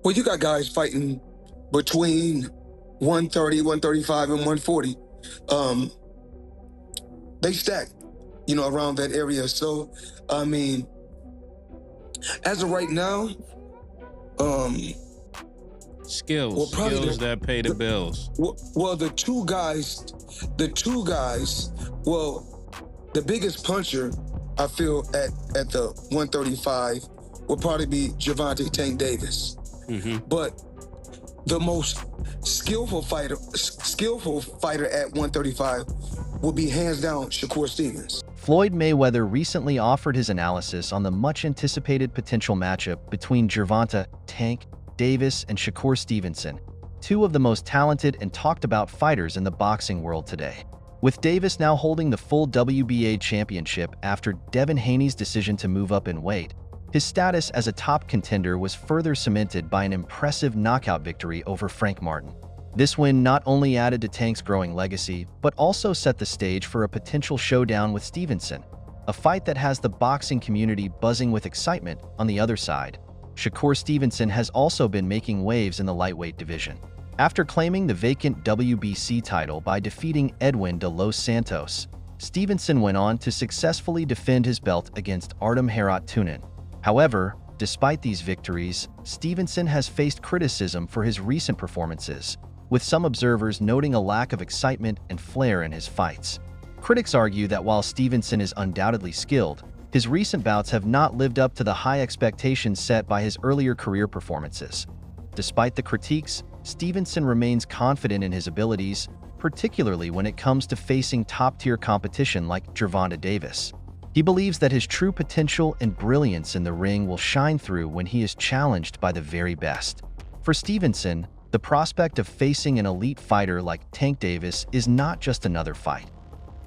Well, you got guys fighting between 130, 135, and 140. They stack, around that area. So, I mean, as of right now, skills that pay the bills. Well, the two guys, the biggest puncher, I feel, at the 135 will probably be Gervonta Tank Davis. Mm-hmm. But the most skillful fighter at 135 will be hands down Shakur Stevenson. Floyd Mayweather recently offered his analysis on the much-anticipated potential matchup between Gervonta, Tank, Davis, and Shakur Stevenson, two of the most talented and talked-about fighters in the boxing world today. With Davis now holding the full WBA championship after Devin Haney's decision to move up in weight, his status as a top contender was further cemented by an impressive knockout victory over Frank Martin. This win not only added to Tank's growing legacy, but also set the stage for a potential showdown with Stevenson, a fight that has the boxing community buzzing with excitement. On the other side, Shakur Stevenson has also been making waves in the lightweight division. After claiming the vacant WBC title by defeating Edwin de Los Santos, Stevenson went on to successfully defend his belt against Artem Harat-Tunin. However, despite these victories, Stevenson has faced criticism for his recent performances, with some observers noting a lack of excitement and flair in his fights. Critics argue that while Stevenson is undoubtedly skilled, his recent bouts have not lived up to the high expectations set by his earlier career performances. Despite the critiques, Stevenson remains confident in his abilities, particularly when it comes to facing top-tier competition like Gervonta Davis. He believes that his true potential and brilliance in the ring will shine through when he is challenged by the very best. For Stevenson, the prospect of facing an elite fighter like Tank Davis is not just another fight.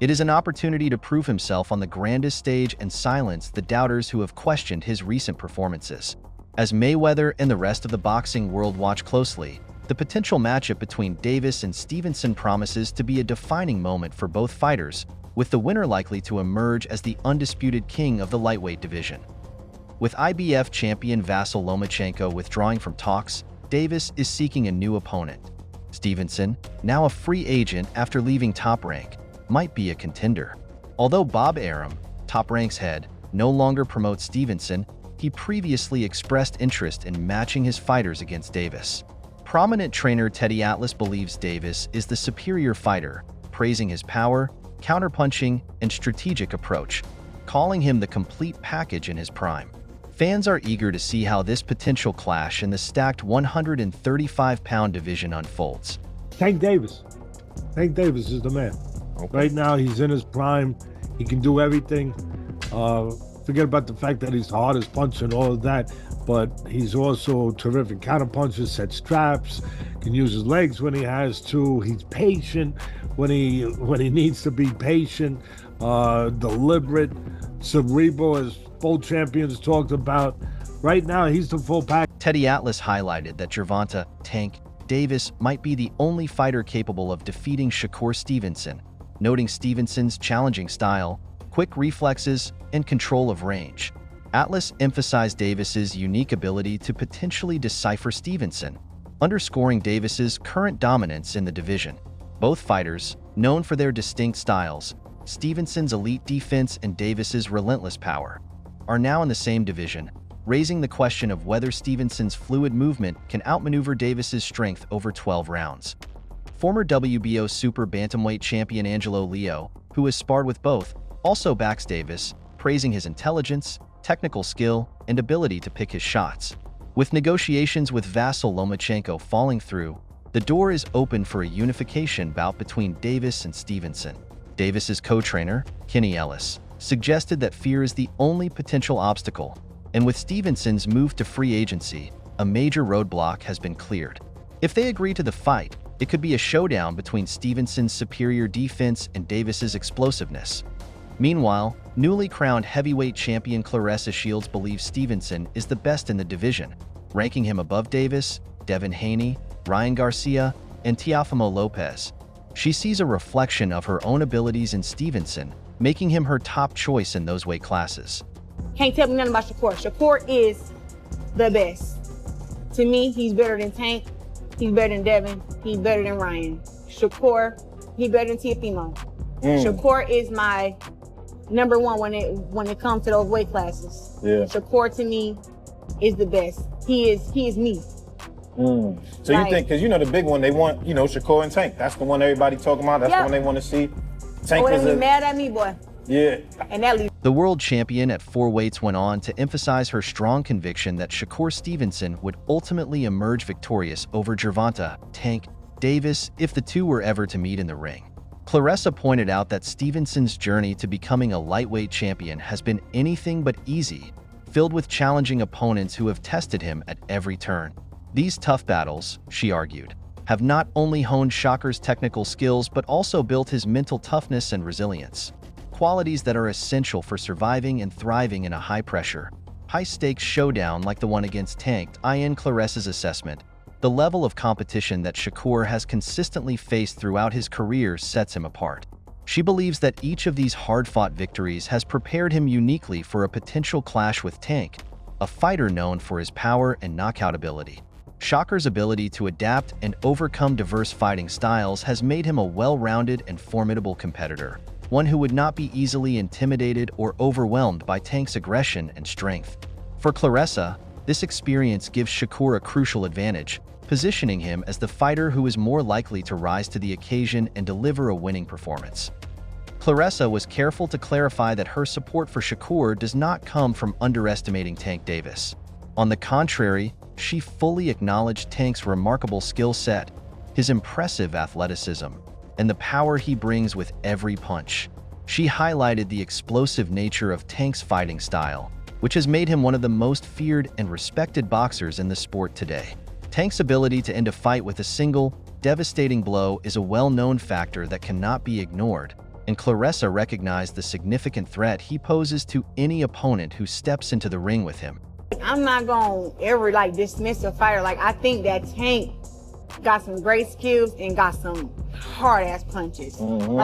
It is an opportunity to prove himself on the grandest stage and silence the doubters who have questioned his recent performances. As Mayweather and the rest of the boxing world watch closely, the potential matchup between Davis and Stevenson promises to be a defining moment for both fighters, with the winner likely to emerge as the undisputed king of the lightweight division. With IBF champion Vasyl Lomachenko withdrawing from talks, Davis is seeking a new opponent. Stevenson, now a free agent after leaving Top Rank, might be a contender. Although Bob Arum, Top Rank's head, no longer promotes Stevenson, he previously expressed interest in matching his fighters against Davis. Prominent trainer Teddy Atlas believes Davis is the superior fighter, praising his power, counterpunching, and strategic approach, calling him the complete package in his prime. Fans are eager to see how this potential clash in the stacked 135-pound division unfolds. Tank Davis is the man. Okay. Right now, he's in his prime. He can do everything. Forget about the fact that he's the hardest puncher and all of that, but he's also terrific counterpuncher, sets traps, can use his legs when he has to. He's patient when he needs to be patient, deliberate, cerebral, as both champions talked about. Right now, he's the full pack. Teddy Atlas highlighted that Gervonta, Tank, Davis might be the only fighter capable of defeating Shakur Stevenson, noting Stevenson's challenging style, quick reflexes, and control of range. Atlas emphasized Davis's unique ability to potentially decipher Stevenson, underscoring Davis's current dominance in the division. Both fighters, known for their distinct styles, Stevenson's elite defense and Davis's relentless power, are now in the same division, raising the question of whether Stevenson's fluid movement can outmaneuver Davis's strength over 12 rounds. Former WBO super bantamweight champion Angelo Leo, who has sparred with both, also backs Davis, praising his intelligence, technical skill, and ability to pick his shots. With negotiations with Vasyl Lomachenko falling through, the door is open for a unification bout between Davis and Stevenson. Davis's co-trainer, Kenny Ellis, suggested that fear is the only potential obstacle, and with Stevenson's move to free agency, a major roadblock has been cleared. If they agree to the fight, it could be a showdown between Stevenson's superior defense and Davis's explosiveness. Meanwhile, newly crowned heavyweight champion Claressa Shields believes Stevenson is the best in the division, ranking him above Davis, Devin Haney, Ryan Garcia, and Teofimo Lopez. She sees a reflection of her own abilities in Stevenson, making him her top choice in those weight classes. Can't tell me nothing about Shakur. Shakur is the best. To me, he's better than Tank. He's better than Devin. He's better than Ryan. Shakur, he's better than Teofimo. Shakur is my number one when it comes to those weight classes. Yeah. Shakur to me is the best. He is me. So you think, because you know the big one, they want, you know, Shakur and Tank. That's the one everybody talking about. That's the one they want to see. Tank is be mad at me, boy. Yeah. And that leaves. The world champion at 4 weights went on to emphasize her strong conviction that Shakur Stevenson would ultimately emerge victorious over Gervonta, Tank, Davis if the two were ever to meet in the ring. Claressa pointed out that Stevenson's journey to becoming a lightweight champion has been anything but easy, filled with challenging opponents who have tested him at every turn. These tough battles, she argued, have not only honed Shakur's technical skills but also built his mental toughness and resilience, qualities that are essential for surviving and thriving in a high-pressure, high-stakes showdown like the one against Tank. In Claressa's assessment, the level of competition that Shakur has consistently faced throughout his career sets him apart. She believes that each of these hard-fought victories has prepared him uniquely for a potential clash with Tank, a fighter known for his power and knockout ability. Shakur's ability to adapt and overcome diverse fighting styles has made him a well-rounded and formidable competitor, one who would not be easily intimidated or overwhelmed by Tank's aggression and strength. For Claressa, this experience gives Shakur a crucial advantage, positioning him as the fighter who is more likely to rise to the occasion and deliver a winning performance. Claressa was careful to clarify that her support for Shakur does not come from underestimating Tank Davis. On the contrary, she fully acknowledged Tank's remarkable skill set, his impressive athleticism, and the power he brings with every punch. She highlighted the explosive nature of Tank's fighting style, which has made him one of the most feared and respected boxers in the sport today. Tank's ability to end a fight with a single, devastating blow is a well-known factor that cannot be ignored, and Claressa recognized the significant threat he poses to any opponent who steps into the ring with him. I'm not gonna ever dismiss a fighter. I think that Tank got some great skills and got some hard-ass punches.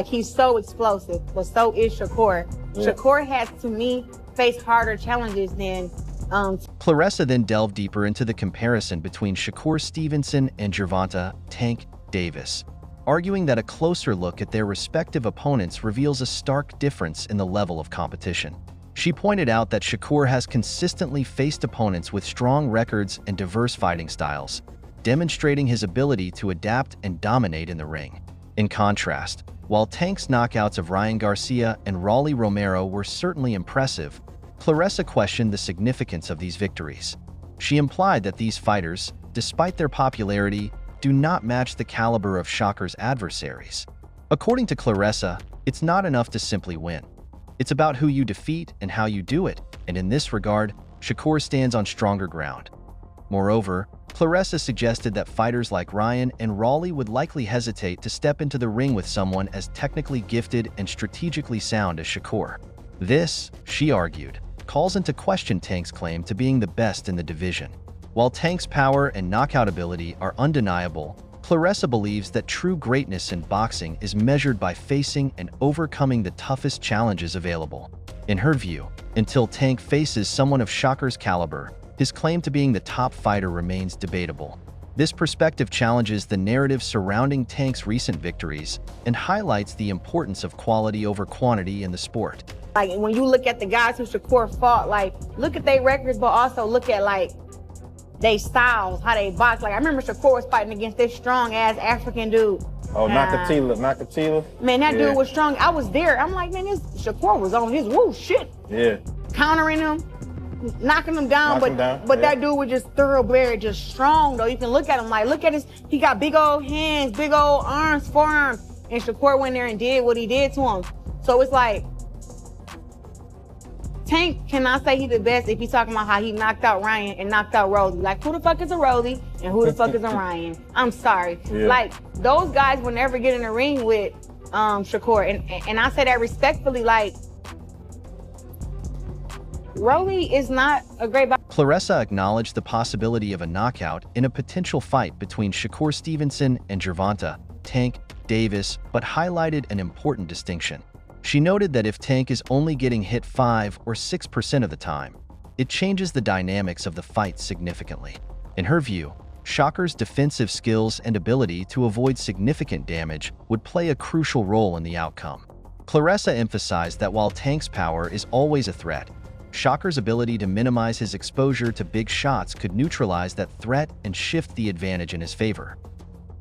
He's so explosive, but so is Shakur. Shakur has, to me, faced harder challenges than Claressa then delved deeper into the comparison between Shakur Stevenson and Gervonta, Tank Davis, arguing that a closer look at their respective opponents reveals a stark difference in the level of competition. She pointed out that Shakur has consistently faced opponents with strong records and diverse fighting styles, demonstrating his ability to adapt and dominate in the ring. In contrast, while Tank's knockouts of Ryan Garcia and Rolly Romero were certainly impressive, Claressa questioned the significance of these victories. She implied that these fighters, despite their popularity, do not match the caliber of Shakur's adversaries. According to Claressa, it's not enough to simply win. It's about who you defeat and how you do it, and in this regard, Shakur stands on stronger ground. Moreover, Claressa suggested that fighters like Ryan and Rolly would likely hesitate to step into the ring with someone as technically gifted and strategically sound as Shakur. This, she argued, calls into question Tank's claim to being the best in the division. While Tank's power and knockout ability are undeniable, Claressa believes that true greatness in boxing is measured by facing and overcoming the toughest challenges available. In her view, until Tank faces someone of Shakur's caliber, his claim to being the top fighter remains debatable. This perspective challenges the narrative surrounding Tank's recent victories and highlights the importance of quality over quantity in the sport. When you look at the guys who Shakur fought, look at their records, but also look at they styles, how they box. I remember Shakur was fighting against this strong-ass African dude. Oh, Nakatila. Man, that dude was strong. I was there. I'm like, man, this Shakur was on his shit. Yeah. Countering him, knocking him down, but that dude was just thoroughbred, just strong, though. You can look at him, look at he got big old hands, big old arms, forearms, and Shakur went there and did what he did to him. So it's Tank cannot say he's the best if he's talking about how he knocked out Ryan and knocked out Rosie. Who the fuck is a Rosie and who the fuck is a Ryan? I'm sorry. Yeah. Those guys will never get in the ring with Shakur. And I say that respectfully, Rosie is not a great boxer. Claressa acknowledged the possibility of a knockout in a potential fight between Shakur Stevenson and Gervonta, Tank Davis, but highlighted an important distinction. She noted that if Tank is only getting hit 5 or 6% of the time, it changes the dynamics of the fight significantly. In her view, Shakur's defensive skills and ability to avoid significant damage would play a crucial role in the outcome. Claressa emphasized that while Tank's power is always a threat, Shakur's ability to minimize his exposure to big shots could neutralize that threat and shift the advantage in his favor.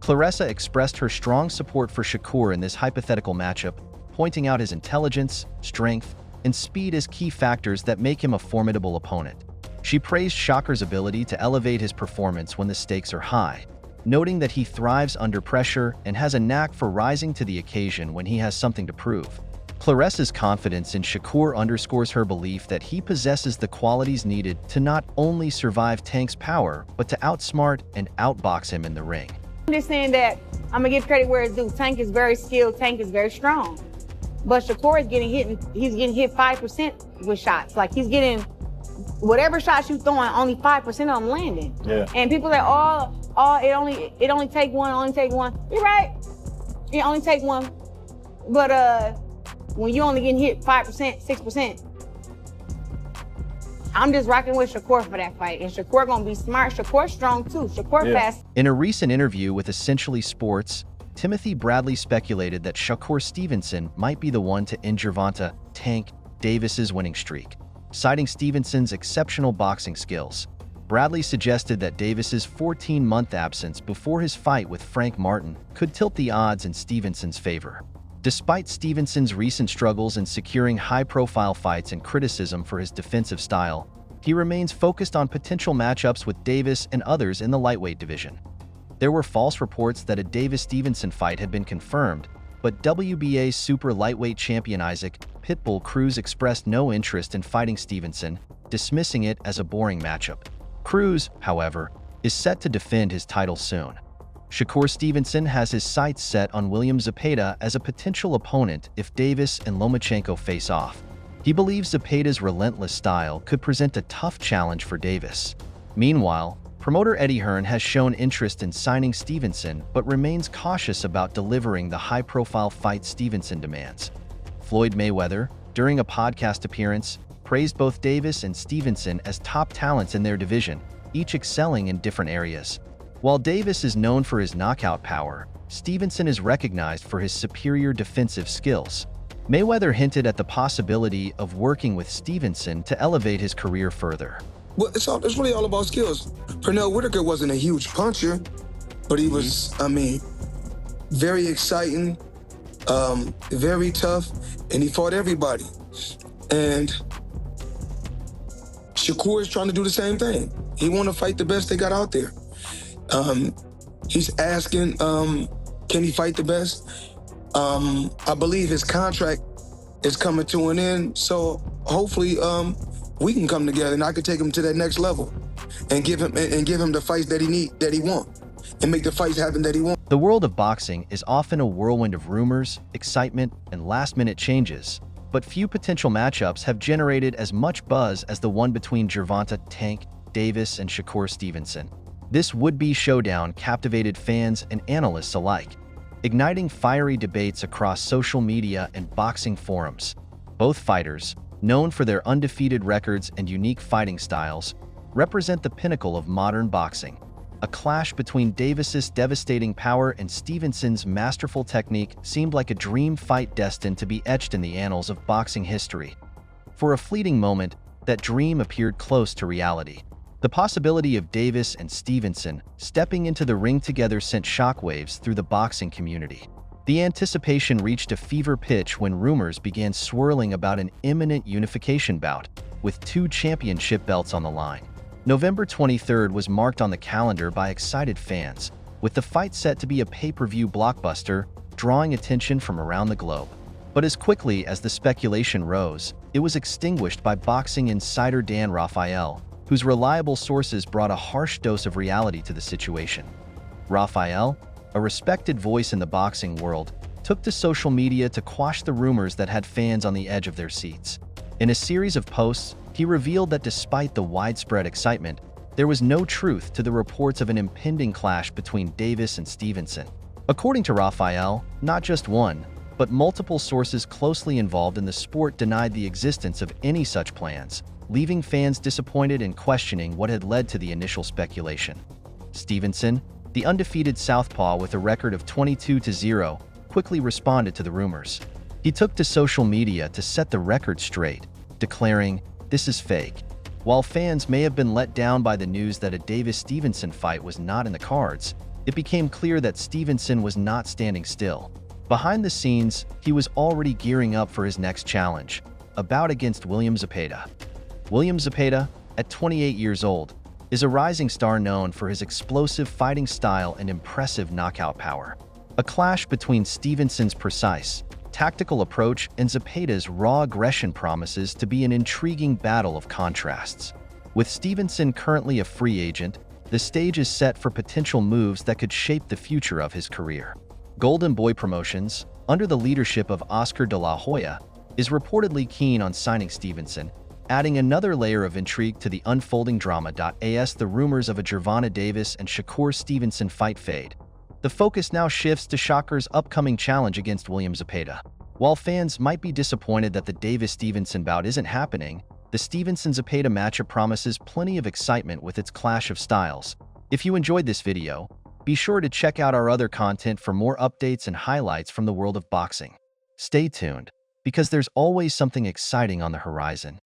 Claressa expressed her strong support for Shakur in this hypothetical matchup, pointing out his intelligence, strength, and speed as key factors that make him a formidable opponent. She praised Shakur's ability to elevate his performance when the stakes are high, noting that he thrives under pressure and has a knack for rising to the occasion when he has something to prove. Claressa's confidence in Shakur underscores her belief that he possesses the qualities needed to not only survive Tank's power, but to outsmart and outbox him in the ring. I'm just saying that I'm gonna give credit where it's due. Tank is very skilled, Tank is very strong. But Shakur is getting hit, he's getting hit 5% with shots. Like he's getting, whatever shots you throwing, only 5% of them landing. Yeah. And people that it only take one. You're right. It only take one. But when you only getting hit 5%, 6%, I'm just rocking with Shakur for that fight. And Shakur gonna be smart. Shakur strong too. Shakur fast. In a recent interview with Essentially Sports, Timothy Bradley speculated that Shakur Stevenson might be the one to end Gervonta Tank Davis's winning streak. Citing Stevenson's exceptional boxing skills, Bradley suggested that Davis's 14-month absence before his fight with Frank Martin could tilt the odds in Stevenson's favor. Despite Stevenson's recent struggles in securing high-profile fights and criticism for his defensive style, he remains focused on potential matchups with Davis and others in the lightweight division. There were false reports that a Davis-Stevenson fight had been confirmed, but WBA super lightweight champion Isaac "Pitbull" Cruz expressed no interest in fighting Stevenson, dismissing it as a boring matchup. Cruz, however, is set to defend his title soon. Shakur Stevenson has his sights set on William Zepeda as a potential opponent if Davis and Lomachenko face off. He believes Zepeda's relentless style could present a tough challenge for Davis. Meanwhile, promoter Eddie Hearn has shown interest in signing Stevenson but remains cautious about delivering the high-profile fight Stevenson demands. Floyd Mayweather, during a podcast appearance, praised both Davis and Stevenson as top talents in their division, each excelling in different areas. While Davis is known for his knockout power, Stevenson is recognized for his superior defensive skills. Mayweather hinted at the possibility of working with Stevenson to elevate his career further. Well, it's really all about skills. Pernell Whitaker wasn't a huge puncher, but he was, very exciting, very tough, and he fought everybody. And Shakur is trying to do the same thing. He want to fight the best they got out there. He's asking, can he fight the best? I believe his contract is coming to an end, so hopefully we can come together and I can take him to that next level and give him the fights that he wants, and make the fights happen that he wants. The world of boxing is often a whirlwind of rumors, excitement, and last-minute changes, but few potential matchups have generated as much buzz as the one between Gervonta Tank Davis and Shakur Stevenson. This would-be showdown captivated fans and analysts alike, igniting fiery debates across social media and boxing forums. Both fighters, known for their undefeated records and unique fighting styles, represent the pinnacle of modern boxing. A clash between Davis's devastating power and Stevenson's masterful technique seemed like a dream fight destined to be etched in the annals of boxing history. For a fleeting moment, that dream appeared close to reality. The possibility of Davis and Stevenson stepping into the ring together sent shockwaves through the boxing community. The anticipation reached a fever pitch when rumors began swirling about an imminent unification bout, with 2 championship belts on the line. November 23rd was marked on the calendar by excited fans, with the fight set to be a pay-per-view blockbuster, drawing attention from around the globe. But as quickly as the speculation rose, it was extinguished by boxing insider Dan Rafael, whose reliable sources brought a harsh dose of reality to the situation. Rafael, a respected voice in the boxing world, took to social media to quash the rumors that had fans on the edge of their seats. In a series of posts, he revealed that despite the widespread excitement, there was no truth to the reports of an impending clash between Davis and Stevenson. According to Rafael, not just one, but multiple sources closely involved in the sport denied the existence of any such plans, leaving fans disappointed and questioning what had led to the initial speculation. Stevenson, the undefeated southpaw with a record of 22-0, quickly responded to the rumors. He took to social media to set the record straight, declaring, "This is fake." While fans may have been let down by the news that a Davis-Stevenson fight was not in the cards, it became clear that Stevenson was not standing still. Behind the scenes, he was already gearing up for his next challenge, a bout against William Zepeda. William Zepeda, at 28 years old, is a rising star known for his explosive fighting style and impressive knockout power. A clash between Stevenson's precise, tactical approach and Zepeda's raw aggression promises to be an intriguing battle of contrasts. With Stevenson currently a free agent, the stage is set for potential moves that could shape the future of his career. Golden Boy Promotions, under the leadership of Oscar de la Hoya, is reportedly keen on signing Stevenson, adding another layer of intrigue to the unfolding drama. As the rumors of a Gervonta Davis and Shakur Stevenson fight fade, the focus now shifts to Shakur's upcoming challenge against William Zepeda. While fans might be disappointed that the Davis-Stevenson bout isn't happening, the Stevenson-Zepeda matchup promises plenty of excitement with its clash of styles. If you enjoyed this video, be sure to check out our other content for more updates and highlights from the world of boxing. Stay tuned, because there's always something exciting on the horizon.